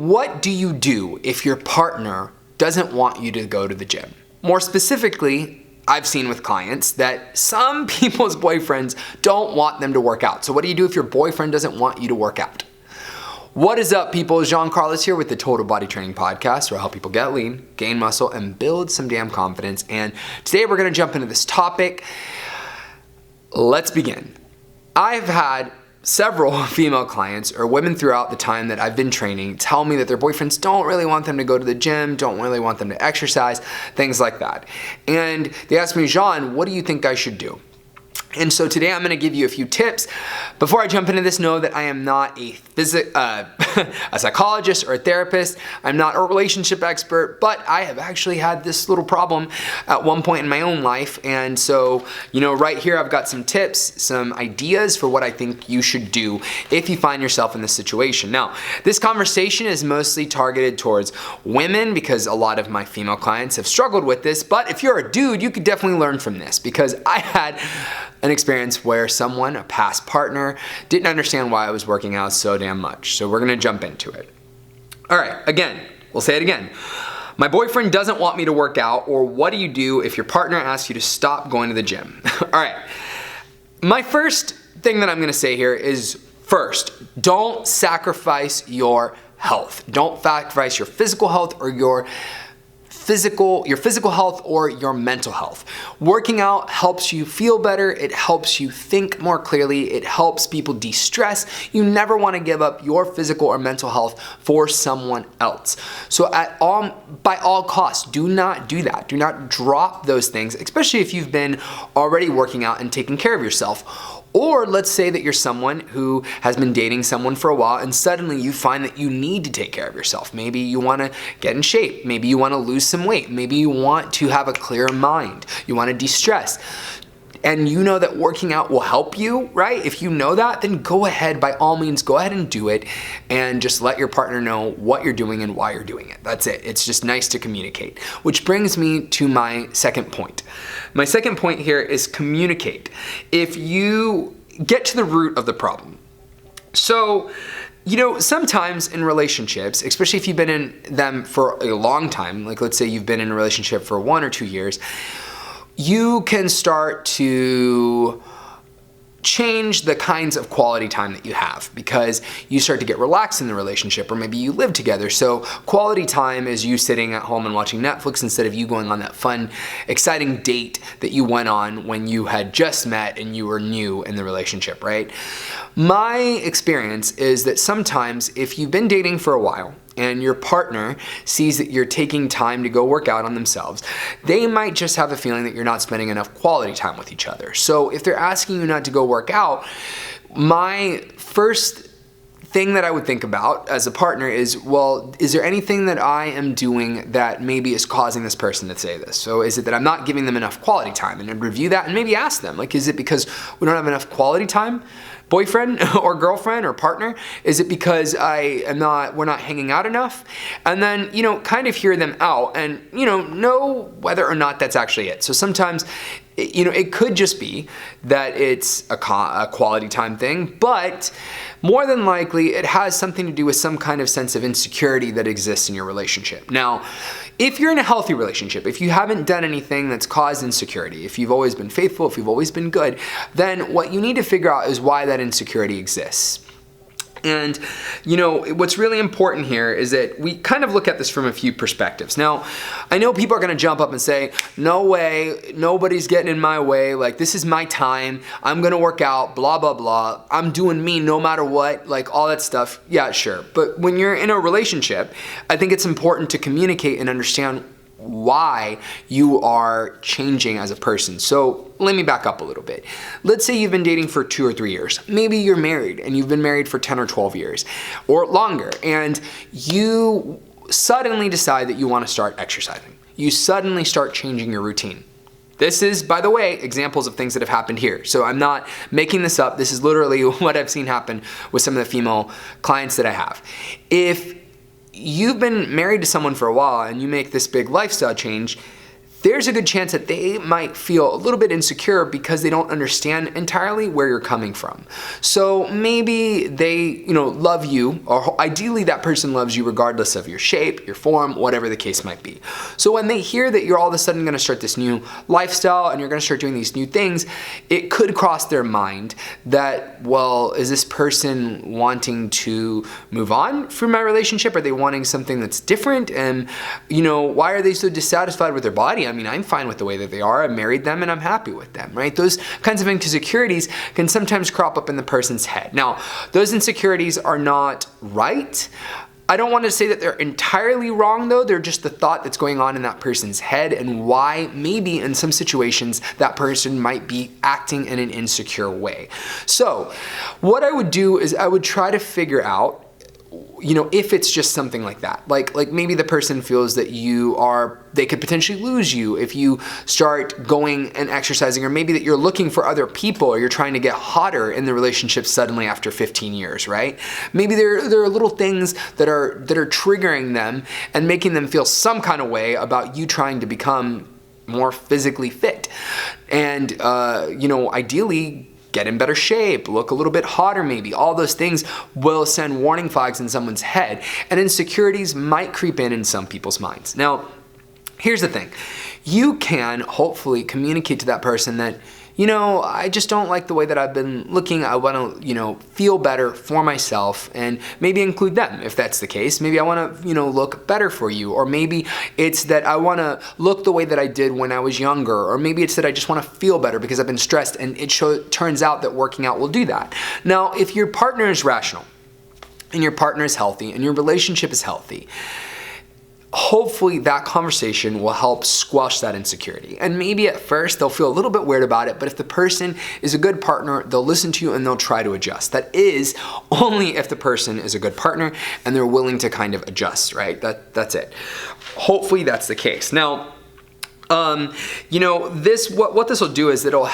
what do you do if your partner doesn't want you to go to the gym? More specifically, I've seen with clients that some people's boyfriends don't want them to work out. So what do you do if your boyfriend doesn't want you to work out? What is up, people? Jean Carlos here with the Total Body Training Podcast, where I help people get lean, gain muscle, and build some damn confidence. And today we're gonna jump into this topic. Let's begin. I've had several female clients or women throughout the time that I've been training tell me that their boyfriends don't really want them to go to the gym, don't really want them to exercise, things like that. And they ask me, Jean, what do you think I should do? And so today I'm going to give you a few tips. Before I jump into this, know that I am not a psychologist or a therapist. I'm not a relationship expert, but I have actually had this little problem at one point in my own life. And so, right here I've got some tips, some ideas for what I think you should do if you find yourself in this situation. Now, this conversation is mostly targeted towards women because a lot of my female clients have struggled with this. But if you're a dude, you could definitely learn from this because I had an experience where someone, a past partner, didn't understand why I was working out so damn much. So we're gonna jump into it. All right, again, we'll say it again. My boyfriend doesn't want me to work out, or what do you do if your partner asks you to stop going to the gym? All right, my first thing that I'm gonna say here is first, don't sacrifice your health. Don't sacrifice your physical health or your physical health or your mental health. Working out helps you feel better, it helps you think more clearly, it helps people de-stress. You never want to give up your physical or mental health for someone else. So by all costs, do not do that. Do not drop those things, especially if you've been already working out and taking care of yourself. Or let's say that you're someone who has been dating someone for a while and suddenly you find that you need to take care of yourself. Maybe you want to get in shape. Maybe you want to lose some weight. Maybe you want to have a clear mind. You want to de-stress. And you know that working out will help you, right? If you know that, then go ahead, by all means, go ahead and do it and just let your partner know what you're doing and why you're doing it. That's it. It's just nice to communicate. Which brings me to my second point. My second point here is communicate. If you get to the root of the problem. So, sometimes in relationships, especially if you've been in them for a long time, like let's say you've been in a relationship for 1 or 2 years, you can start to change the kinds of quality time that you have because you start to get relaxed in the relationship, or maybe you live together. So quality time is you sitting at home and watching Netflix instead of you going on that fun, exciting date that you went on when you had just met and you were new in the relationship, right? My experience is that sometimes if you've been dating for a while and your partner sees that you're taking time to go work out on themselves, they might just have a feeling that you're not spending enough quality time with each other. So if they're asking you not to go work out, my first thing that I would think about as a partner is, well, is there anything that I am doing that maybe is causing this person to say this? So is it that I'm not giving them enough quality time? And I'd review that and maybe ask them, is it because we don't have enough quality time? Boyfriend or girlfriend or partner? Is it because we're not hanging out enough? And then, kind of hear them out and, know whether or not that's actually it. So sometimes, it could just be that it's a quality time thing, but more than likely it has something to do with some kind of sense of insecurity that exists in your relationship. Now, if you're in a healthy relationship, if you haven't done anything that's caused insecurity, if you've always been faithful, if you've always been good, then what you need to figure out is why that insecurity exists. And, what's really important here is that we kind of look at this from a few perspectives. Now, I know people are going to jump up and say, no way, nobody's getting in my way, this is my time, I'm going to work out, blah, blah, blah, I'm doing me no matter what, all that stuff. Yeah, sure. But when you're in a relationship, I think it's important to communicate and understand why you are changing as a person. So let me back up a little bit. Let's say you've been dating for 2 or 3 years. Maybe you're married and you've been married for 10 or 12 years or longer, and you suddenly decide that you want to start exercising. You suddenly start changing your routine. This is, by the way, examples of things that have happened here. So I'm not making this up. This is literally what I've seen happen with some of the female clients that I have. If you've been married to someone for a while and you make this big lifestyle change, there's a good chance that they might feel a little bit insecure because they don't understand entirely where you're coming from. So maybe they, love you, or ideally that person loves you regardless of your shape, your form, whatever the case might be. So when they hear that you're all of a sudden going to start this new lifestyle and you're going to start doing these new things, it could cross their mind that, well, is this person wanting to move on from my relationship? Are they wanting something that's different? And, why are they so dissatisfied with their body? I mean, I'm fine with the way that they are. I married them and I'm happy with them, right? Those kinds of insecurities can sometimes crop up in the person's head. Now, those insecurities are not right. I don't want to say that they're entirely wrong though. They're just the thought that's going on in that person's head and why maybe in some situations that person might be acting in an insecure way. So what I would do is I would try to figure out if it's just something like that, like maybe the person feels that they could potentially lose you if you start going and exercising, or maybe that you're looking for other people, or you're trying to get hotter in the relationship suddenly after 15 years, right? Maybe there are little things that are triggering them and making them feel some kind of way about you trying to become more physically fit. And, ideally, get in better shape, look a little bit hotter maybe. All those things will send warning flags in someone's head, and insecurities might creep in some people's minds. Now, here's the thing. You can hopefully communicate to that person that, I just don't like the way that I've been looking. I want to, feel better for myself, and maybe include them if that's the case. Maybe I want to, look better for you, or maybe it's that I want to look the way that I did when I was younger, or maybe it's that I just want to feel better because I've been stressed, and it turns out that working out will do that. Now, if your partner is rational, and your partner is healthy, and your relationship is healthy, hopefully that conversation will help squash that insecurity. And maybe at first they'll feel a little bit weird about it, but if the person is a good partner, they'll listen to you and they'll try to adjust. That is only if the person is a good partner and they're willing to kind of adjust, right? That's it. Hopefully that's the case. Now, what this will do is it'll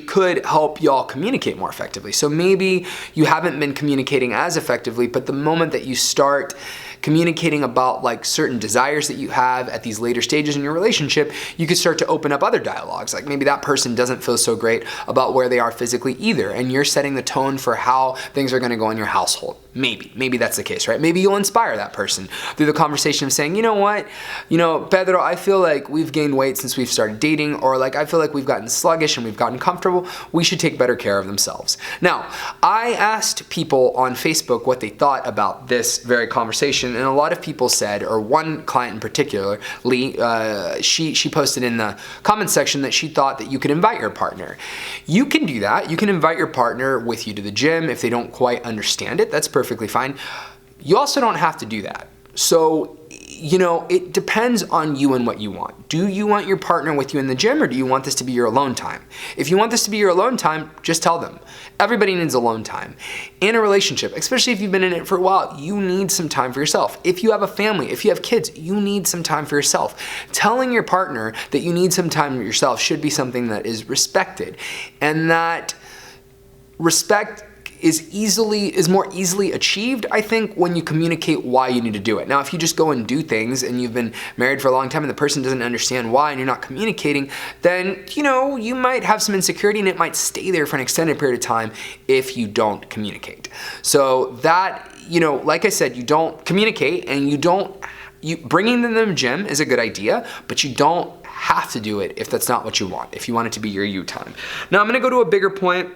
could help y'all communicate more effectively. So maybe you haven't been communicating as effectively, but the moment that you start communicating about like certain desires that you have at these later stages in your relationship, you could start to open up other dialogues. Like maybe that person doesn't feel so great about where they are physically either, and you're setting the tone for how things are going to go in your household. Maybe that's the case, right? Maybe you'll inspire that person through the conversation of saying, you know what, Pedro, I feel like we've gained weight since we've started dating, or like I feel like we've gotten sluggish and we've gotten comfortable. We should take better care of themselves. Now, I asked people on Facebook what they thought about this very conversation, and a lot of people said, or one client in particular, Lee, she posted in the comments section that she thought that you could invite your partner. You can do that. You can invite your partner with you to the gym if they don't quite understand it. That's perfectly fine. You also don't have to do that. So, it depends on you and what you want. Do you want your partner with you in the gym, or do you want this to be your alone time? If you want this to be your alone time, just tell them. Everybody needs alone time. In a relationship, especially if you've been in it for a while, you need some time for yourself. If you have a family, if you have kids, you need some time for yourself. Telling your partner that you need some time for yourself should be something that is respected, and that respect is more easily achieved, I think, when you communicate why you need to do it. Now, if you just go and do things and you've been married for a long time and the person doesn't understand why and you're not communicating, then, you might have some insecurity and it might stay there for an extended period of time if you don't communicate. So that, like I said, you don't communicate, and bringing them to the gym is a good idea, but you don't have to do it if that's not what you want, if you want it to be your you time. Now, I'm gonna go to a bigger point,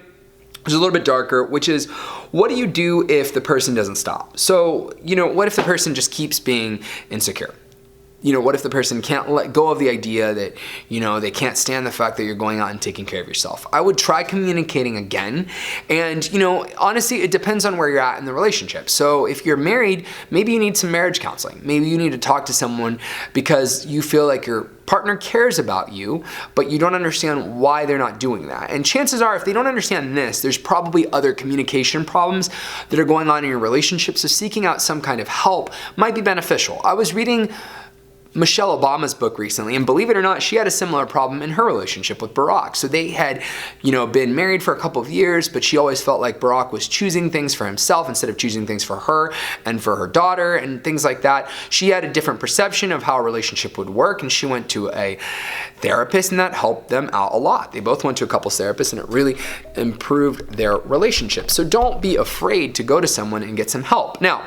which is a little bit darker, which is, what do you do if the person doesn't stop? So, what if the person just keeps being insecure? What if the person can't let go of the idea that, they can't stand the fact that you're going out and taking care of yourself? I would try communicating again. And, honestly, it depends on where you're at in the relationship. So if you're married, maybe you need some marriage counseling. Maybe you need to talk to someone because you feel like your partner cares about you, but you don't understand why they're not doing that. And chances are, if they don't understand this, there's probably other communication problems that are going on in your relationship. So seeking out some kind of help might be beneficial. I was reading Michelle Obama's book recently, and believe it or not, she had a similar problem in her relationship with Barack. So they had, been married for a couple of years, but she always felt like Barack was choosing things for himself instead of choosing things for her and for her daughter and things like that. She had a different perception of how a relationship would work, and she went to a therapist, and that helped them out a lot. They both went to a couples therapist, and it really improved their relationship. So don't be afraid to go to someone and get some help. Now,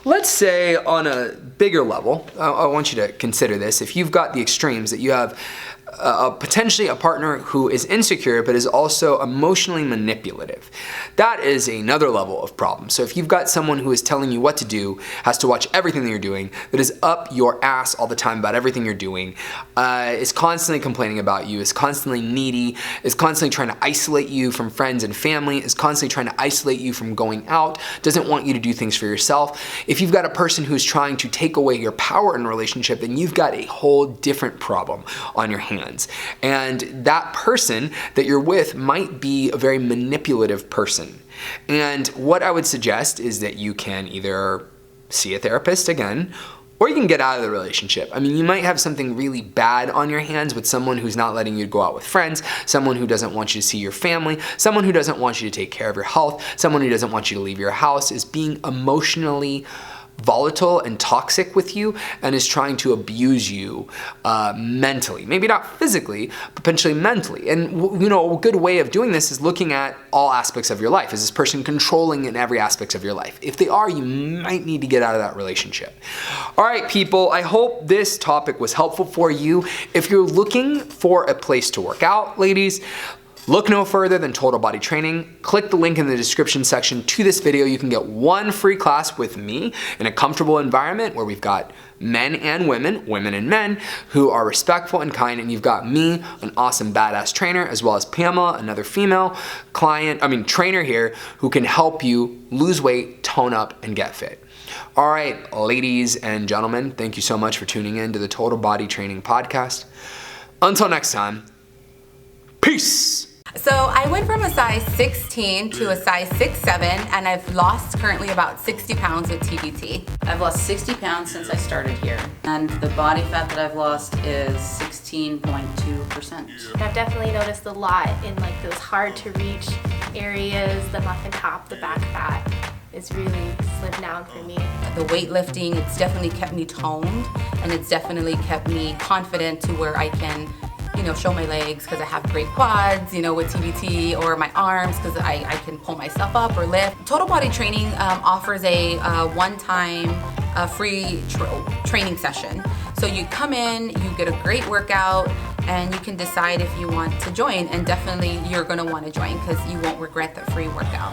let's say on a bigger level, I want you to consider this. If you've got the extremes, that you have potentially a partner who is insecure but is also emotionally manipulative. That is another level of problem. So if you've got someone who is telling you what to do, has to watch everything that you're doing, that is up your ass all the time about everything you're doing, is constantly complaining about you, is constantly needy, is constantly trying to isolate you from friends and family, is constantly trying to isolate you from going out, doesn't want you to do things for yourself. If you've got a person who's trying to take away your power in a relationship, then you've got a whole different problem on your hands. And that person that you're with might be a very manipulative person. And what I would suggest is that you can either see a therapist again, or you can get out of the relationship. I mean, you might have something really bad on your hands with someone who's not letting you go out with friends, someone who doesn't want you to see your family, someone who doesn't want you to take care of your health, someone who doesn't want you to leave your house, is being emotionally volatile and toxic with you and is trying to abuse you mentally. Maybe not physically, but potentially mentally. And a good way of doing this is looking at all aspects of your life. Is this person controlling in every aspect of your life? If they are, you might need to get out of that relationship. All right, people, I hope this topic was helpful for you. If you're looking for a place to work out, ladies, look no further than Total Body Training. Click the link in the description section to this video. You can get one free class with me in a comfortable environment where we've got men and women, women and men, who are respectful and kind, and you've got me, an awesome badass trainer, as well as Pamela, another female trainer here, who can help you lose weight, tone up, and get fit. All right, ladies and gentlemen, thank you so much for tuning in to the Total Body Training Podcast. Until next time, peace! So I went from a size 16 to a size 6'7", and I've lost currently about 60 pounds with TBT. I've lost 60 pounds since I started here, and the body fat that I've lost is 16.2%. I've definitely noticed a lot in those hard to reach areas, the muffin top, the back fat. It's really slimmed down for me. The weightlifting, it's definitely kept me toned, and it's definitely kept me confident to where I can show my legs because I have great quads, with TBT, or my arms because I can pull myself up or lift. Total Body Training offers a one-time free training session. So you come in, you get a great workout, and you can decide if you want to join, and definitely you're going to want to join because you won't regret the free workout.